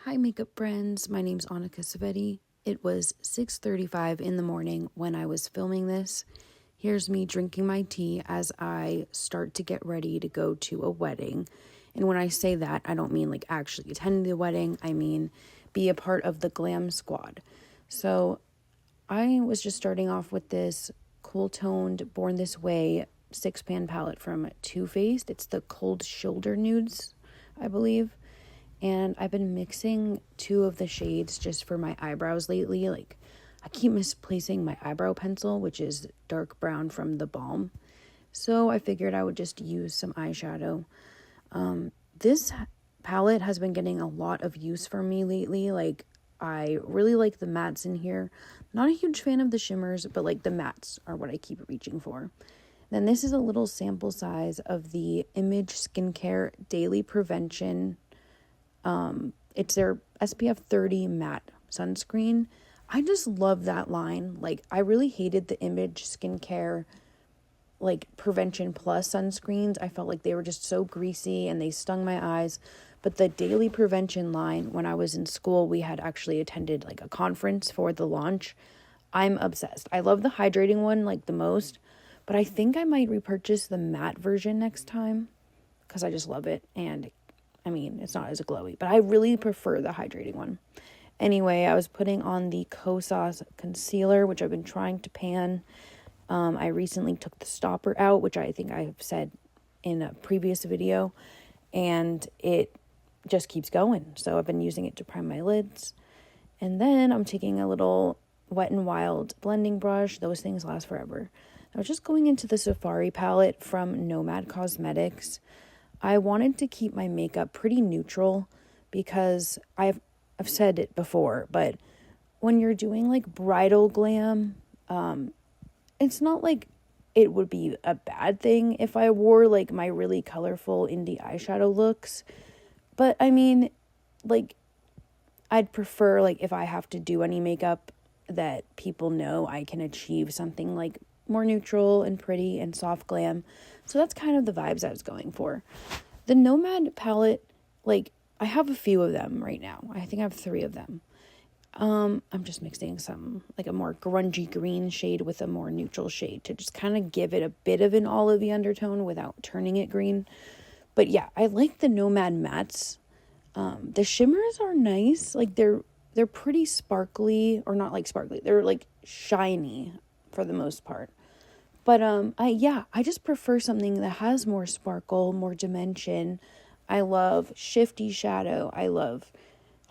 Hi makeup friends, my name's Annika Savetti. It was 6:35 in the morning when I was filming this. Here's me drinking my tea as I start to get ready to go to a wedding. And when I say that, I don't mean like actually attend the wedding, I mean be a part of the glam squad. So I was just starting off with this cool toned Born This Way 6-pan palette from Too Faced. It's the Cold Shoulder Nudes, I believe. And I've been mixing two of the shades just for my eyebrows lately. Like, I keep misplacing my eyebrow pencil, which is dark brown from the Balm. So I figured I would just use some eyeshadow. This palette has been getting a lot of use for me lately. Like, I really like the mattes in here. Not a huge fan of the shimmers, but like the mattes are what I keep reaching for. Then this is a little sample size of the Image Skincare Daily Prevention. It's their SPF 30 matte sunscreen. I just love that line. Like, I really hated the Image Skincare like Prevention Plus sunscreens. I felt like they were just so greasy and they stung my eyes. But the Daily Prevention line, when I was in school, we had actually attended like a conference for the launch. I'm obsessed. I love the hydrating one like the most, but I think I might repurchase the matte version next time because I just love it. And I mean, it's not as glowy, but I really prefer the hydrating one. Anyway, I was putting on the Kosas concealer, which I've been trying to pan. I recently took the stopper out, which I think I have said in a previous video, and it just keeps going. So I've been using it to prime my lids. And then I'm taking a little Wet n Wild blending brush. Those things last forever. I was just going into the Safari palette from Nomad Cosmetics. I wanted to keep my makeup pretty neutral because I've said it before, but when you're doing like bridal glam, it's not like it would be a bad thing if I wore like my really colorful indie eyeshadow looks. But I mean, like, I'd prefer like if I have to do any makeup that people know I can achieve something like more neutral and pretty and soft glam. So that's kind of the vibes I was going for. The Nomad palette, like, I have a few of them right now. I think I have 3 of them. I'm just mixing some, like a more grungy green shade with a more neutral shade to just kind of give it a bit of an olivey undertone without turning it green. But yeah, I like the Nomad mattes. The shimmers are nice. Like, they're pretty sparkly, or not like sparkly. They're like shiny for the most part. But I just prefer something that has more sparkle, more dimension. I love shifty shadow. I love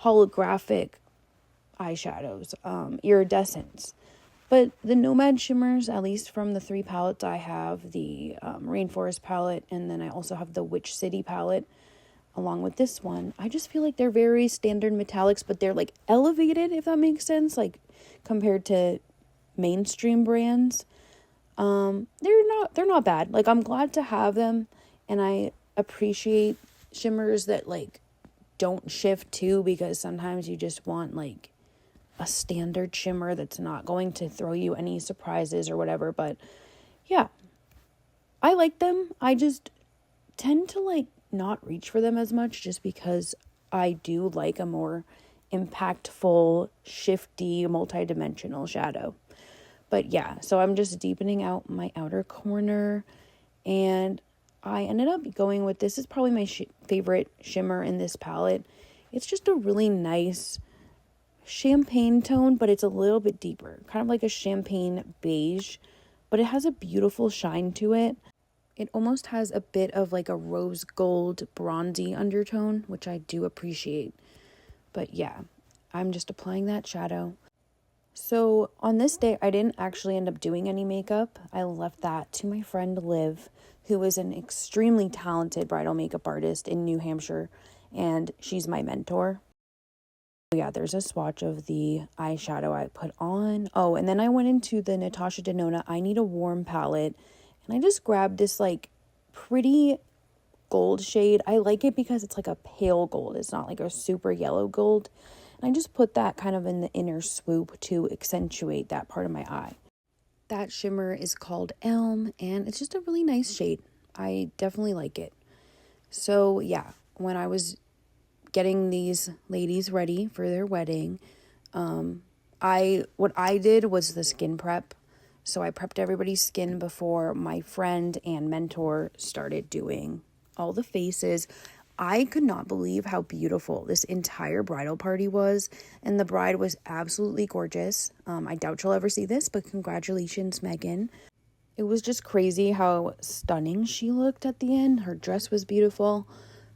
holographic eyeshadows, iridescence. But the Nomad shimmers, at least from the 3 palettes I have, the Rainforest palette, and then I also have the Witch City palette, along with this one, I just feel like they're very standard metallics, but they're like elevated, if that makes sense, like compared to mainstream brands. They're not bad. Like, I'm glad to have them, and I appreciate shimmers that like don't shift too, because sometimes you just want like a standard shimmer that's not going to throw you any surprises or whatever. But yeah, I like them. I just tend to like not reach for them as much just because I do like a more impactful, shifty, multi-dimensional shadow. But yeah, so I'm just deepening out my outer corner, and I ended up going with, this is probably my favorite shimmer in this palette. It's just a really nice champagne tone, but it's a little bit deeper, kind of like a champagne beige, but it has a beautiful shine to it. It almost has a bit of like a rose gold bronzy undertone, which I do appreciate. But yeah, I'm just applying that shadow. So on this day, I didn't actually end up doing any makeup. I left that to my friend Liv, who is an extremely talented bridal makeup artist in New Hampshire, and she's my mentor. Yeah, there's a swatch of the eyeshadow I put on. Oh, and then I went into the Natasha Denona I Need a Warm palette, and I just grabbed this like pretty gold shade. I like it because it's like a pale gold. It's not like a super yellow gold. And I just put that kind of in the inner swoop to accentuate that part of my eye. That shimmer is called Elm, and it's just a really nice shade. I definitely like it. So yeah, when I was getting these ladies ready for their wedding. What I did was the skin prep. So I prepped everybody's skin before my friend and mentor started doing all the faces. I could not believe how beautiful this entire bridal party was, and the bride was absolutely gorgeous. I doubt she'll ever see this, but congratulations, Megan. It was just crazy how stunning she looked at the end. Her dress was beautiful.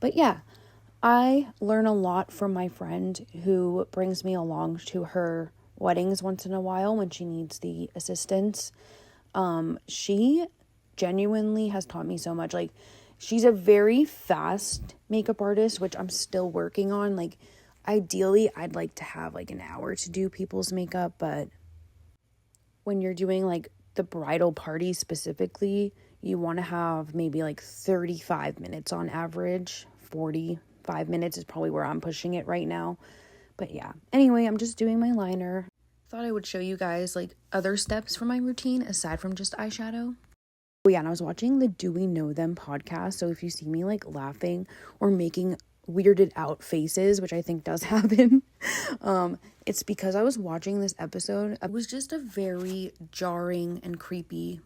But yeah, I learn a lot from my friend who brings me along to her weddings once in a while when she needs the assistance. She genuinely has taught me so much. Like, she's a very fast makeup artist, which I'm still working on. Like, ideally, I'd like to have like an hour to do people's makeup, but when you're doing like the bridal party specifically, you want to have maybe like 35 minutes on average. 45 minutes is probably where I'm pushing it right now. But yeah, anyway, I'm just doing my liner. Thought I would show you guys like other steps for my routine aside from just eyeshadow. Oh yeah, and I was watching the Do We Know Them podcast, so if you see me like laughing or making weirded out faces, which I think does happen, it's because I was watching this episode. It was just a very jarring and creepy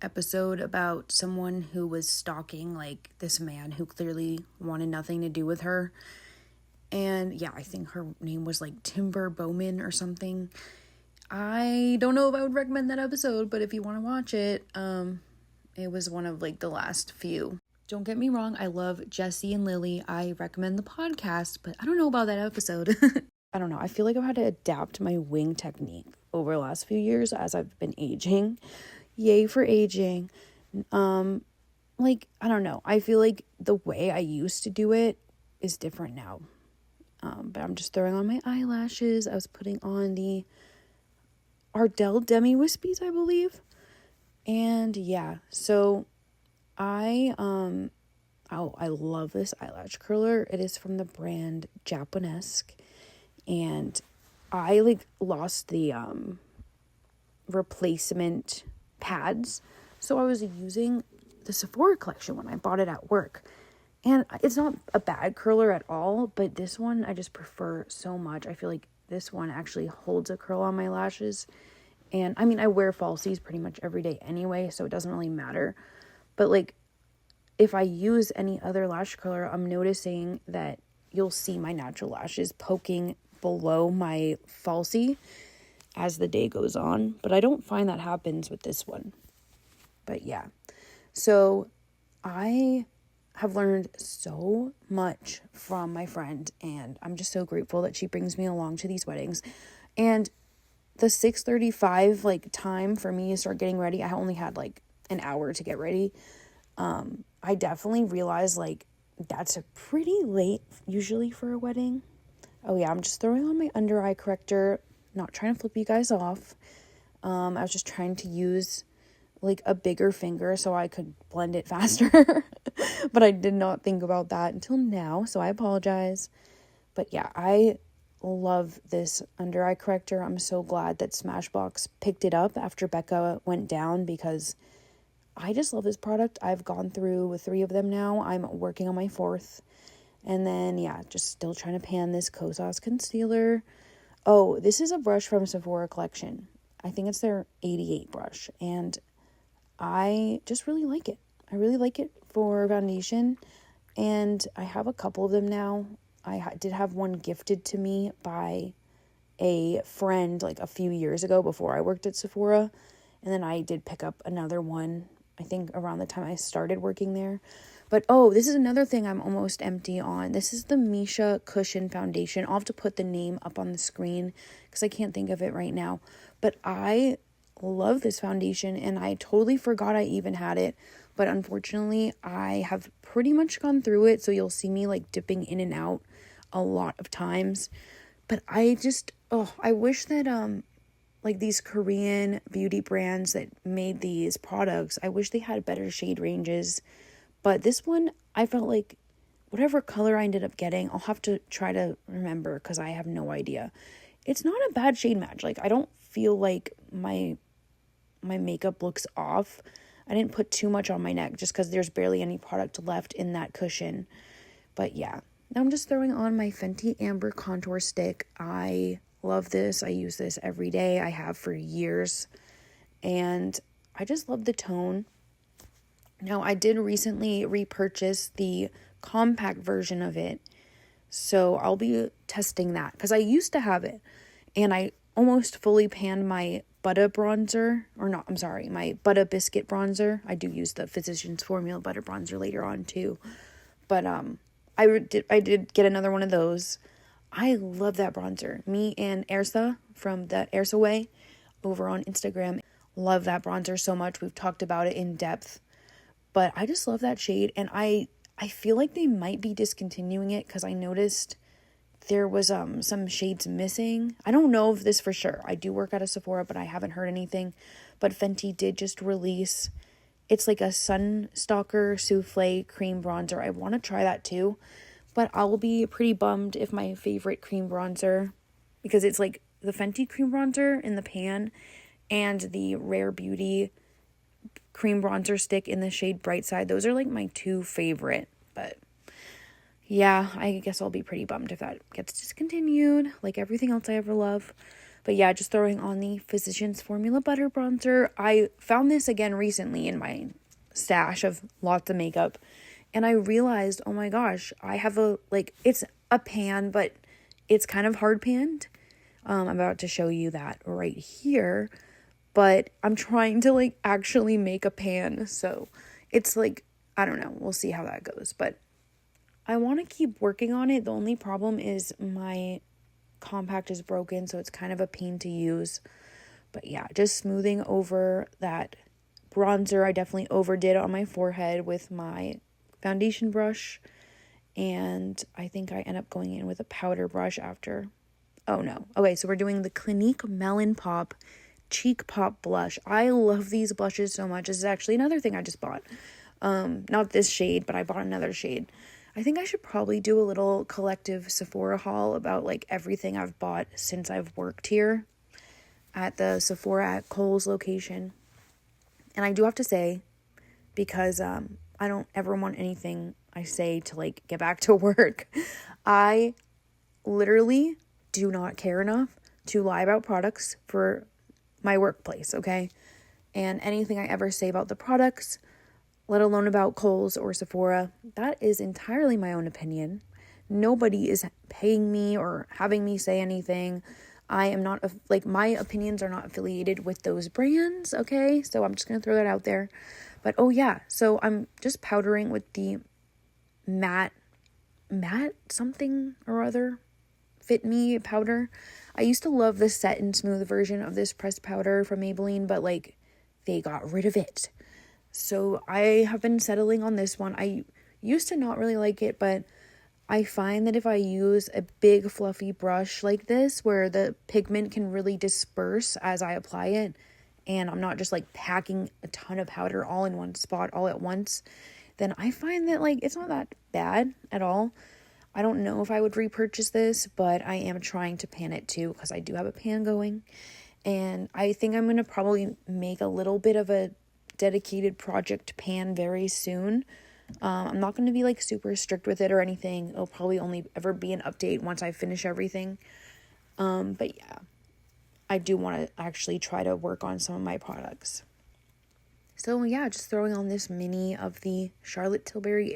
episode about someone who was stalking like this man who clearly wanted nothing to do with her. And yeah, I think her name was like Timber Bowman or something. I don't know if I would recommend that episode, but if you want to watch it, it was one of like the last few. Don't get me wrong, I love Jesse and Lily. I recommend the podcast, but I don't know about that episode. I don't know. I feel like I've had to adapt my wing technique over the last few years as I've been aging. Yay for aging. Like, I don't know. I feel like the way I used to do it is different now. But I'm just throwing on my eyelashes. I was putting on the Ardell Demi Wispies, I believe. And yeah, so I love this eyelash curler. It is from the brand Japonesque, and I like lost the replacement pads, so I was using the Sephora collection when I bought it at work. And it's not a bad curler at all, but this one I just prefer so much. I feel like this one actually holds a curl on my lashes. And I mean, I wear falsies pretty much every day anyway, so it doesn't really matter. But like, if I use any other lash curler, I'm noticing that you'll see my natural lashes poking below my falsie as the day goes on. But I don't find that happens with this one. But yeah, so I have learned so much from my friend, and I'm just so grateful that she brings me along to these weddings. And the 6:35 like time for me to start getting ready, I only had like an hour to get ready. I definitely realized like that's a pretty late usually for a wedding. Oh yeah, I'm just throwing on my under eye corrector, not trying to flip you guys off. I was just trying to use like a bigger finger so I could blend it faster. But I did not think about that until now, so I apologize. But yeah, I love this under eye corrector. I'm so glad that Smashbox picked it up after Becca went down, because I just love this product. I've gone through 3 of them now. I'm working on my 4th. And then, yeah, just still trying to pan this Kosas concealer. Oh, this is a brush from Sephora collection. I think it's their 88 brush. And I just really like it. I really like it for foundation. And I have a couple of them now. I did have one gifted to me by a friend like a few years ago before I worked at Sephora. And then I did pick up another one, I think around the time I started working there. But oh, this is another thing I'm almost empty on. This is the Misha Cushion Foundation. I'll have to put the name up on the screen because I can't think of it right now. But I love this foundation, and I totally forgot I even had it. But unfortunately, I have pretty much gone through it, so you'll see me like dipping in and out a lot of times. But I just, I wish that like these Korean beauty brands that made these products, I wish they had better shade ranges. But this one, I felt like whatever color I ended up getting, I'll have to try to remember because I have no idea. It's not a bad shade match. Like, I don't feel like my makeup looks off. I didn't put too much on my neck just because there's barely any product left in that cushion. But yeah, Now I'm just throwing on my Fenty Amber Contour Stick. I love this. I use this every day. I have for years. And I just love the tone. Now, I did recently repurchase the compact version of it. So I'll be testing that because I used to have it. And I almost fully panned my Butter bronzer. My Butter Biscuit bronzer. I do use the Physicians Formula Butter bronzer later on too. But I did get another one of those. I love that bronzer. Me and Ersa from the Ersa Way over on Instagram love that bronzer so much. We've talked about it in depth. But I just love that shade, and I feel like they might be discontinuing it because I noticed there was some shades missing. I don't know of this for sure. I do work at a Sephora, but I haven't heard anything. But Fenty did just release, it's like a Sunstalker Souffle Cream Bronzer. I want to try that too. But I will be pretty bummed if my favorite cream bronzer, because it's like the Fenty cream bronzer in the pan and the Rare Beauty cream bronzer stick in the shade Bright Side. Those are like my two favorite. But yeah, I guess I'll be pretty bummed if that gets discontinued, like everything else I ever love. But yeah, just throwing on the Physicians Formula Butter Bronzer. I found this again recently in my stash of lots of makeup. And I realized, oh my gosh, I have it's a pan, but it's kind of hard panned. I'm about to show you that right here. But I'm trying to actually make a pan. So it's I don't know. We'll see how that goes. But I want to keep working on it. The only problem is my compact is broken. So it's kind of a pain to use. But yeah, just smoothing over that bronzer. I definitely overdid on my forehead with my foundation brush, and I think I end up going in with a powder brush after. Oh no. Okay, so we're doing the Clinique Melon Pop Cheek Pop Blush. I love these blushes so much. This is actually another thing I just bought. Not this shade, but I bought another shade. I think I should probably do a little collective Sephora haul about everything I've bought since I've worked here at the Sephora at Kohl's location. And I do have to say, because I don't ever want anything I say to get back to work. I literally do not care enough to lie about products for my workplace, okay? And anything I ever say about the products, let alone about Kohl's or Sephora, that is entirely my own opinion. Nobody is paying me or having me say anything. I am not, my opinions are not affiliated with those brands, okay? So I'm just going to throw that out there. But, oh yeah, so I'm just powdering with the matte something or other, Fit Me powder. I used to love the Set and Smooth version of this pressed powder from Maybelline, but, they got rid of it. So I have been settling on this one. I used to not really like it, but I find that if I use a big fluffy brush like this, where the pigment can really disperse as I apply it, and I'm not just packing a ton of powder all in one spot all at once, then I find that it's not that bad at all. I don't know if I would repurchase this, but I am trying to pan it too because I do have a pan going. And I think I'm going to probably make a little bit of a dedicated project pan very soon. I'm not going to be super strict with it or anything. It'll probably only ever be an update once I finish everything. But yeah. I do want to actually try to work on some of my products. So yeah, just throwing on this mini of the Charlotte Tilbury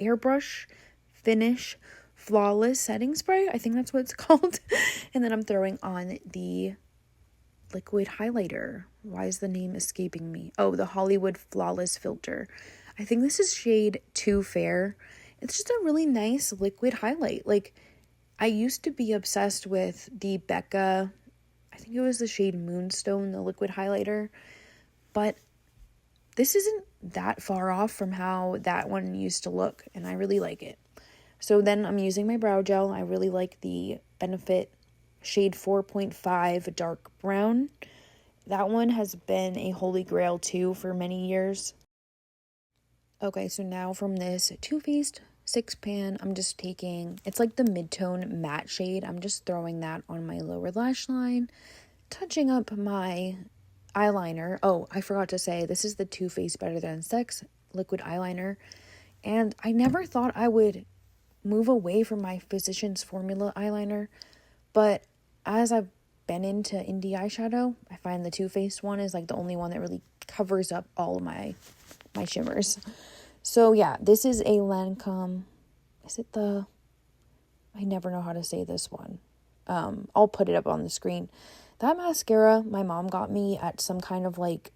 Airbrush Finish Flawless Setting Spray. I think that's what it's called. And then I'm throwing on the liquid highlighter. Why is the name escaping me? Oh, the Hollywood Flawless Filter. I think this is shade Too Fair. It's just a really nice liquid highlight. I used to be obsessed with the Becca, I think it was the shade Moonstone, the liquid highlighter, but this isn't that far off from how that one used to look, and I really like it. So then I'm using my brow gel. I really like the Benefit shade 4.5 dark brown. That one has been a holy grail too for many years. Okay, so now from this Too Faced 6 pan, I'm just taking, it's the mid-tone matte shade. I'm just throwing that on my lower lash line, touching up my eyeliner. Oh, I forgot to say, this is the Too Faced Better Than Sex liquid eyeliner. And I never thought I would move away from my Physicians Formula eyeliner, but as I've been into indie eyeshadow, I find the Too Faced one is like the only one that really covers up all of my shimmers. So yeah, this is a Lancome. Is it the... I never know how to say this one. I'll put it up on the screen. That mascara my mom got me at some kind of like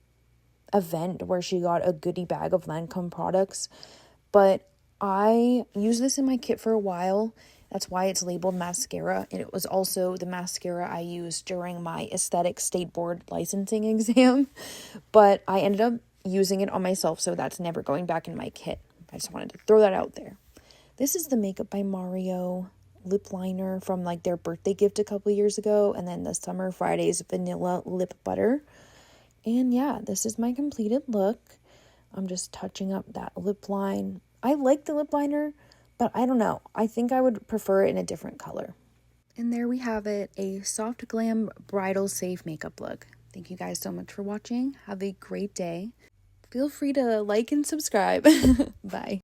event where she got a goodie bag of Lancome products. But I used this in my kit for a while. That's why it's labeled mascara. And it was also the mascara I used during my aesthetic state board licensing exam. But I ended up using it on myself, so that's never going back in my kit. I just wanted to throw that out there. This is the Makeup by Mario lip liner from like their birthday gift a couple years ago, and then the Summer Fridays Vanilla Lip Butter. And yeah, this is my completed look. I'm just touching up that lip line. I like the lip liner, but I don't know. I think I would prefer it in a different color. And there we have it, a soft glam bridal safe makeup look. Thank you guys so much for watching. Have a great day. Feel free to like and subscribe. Bye.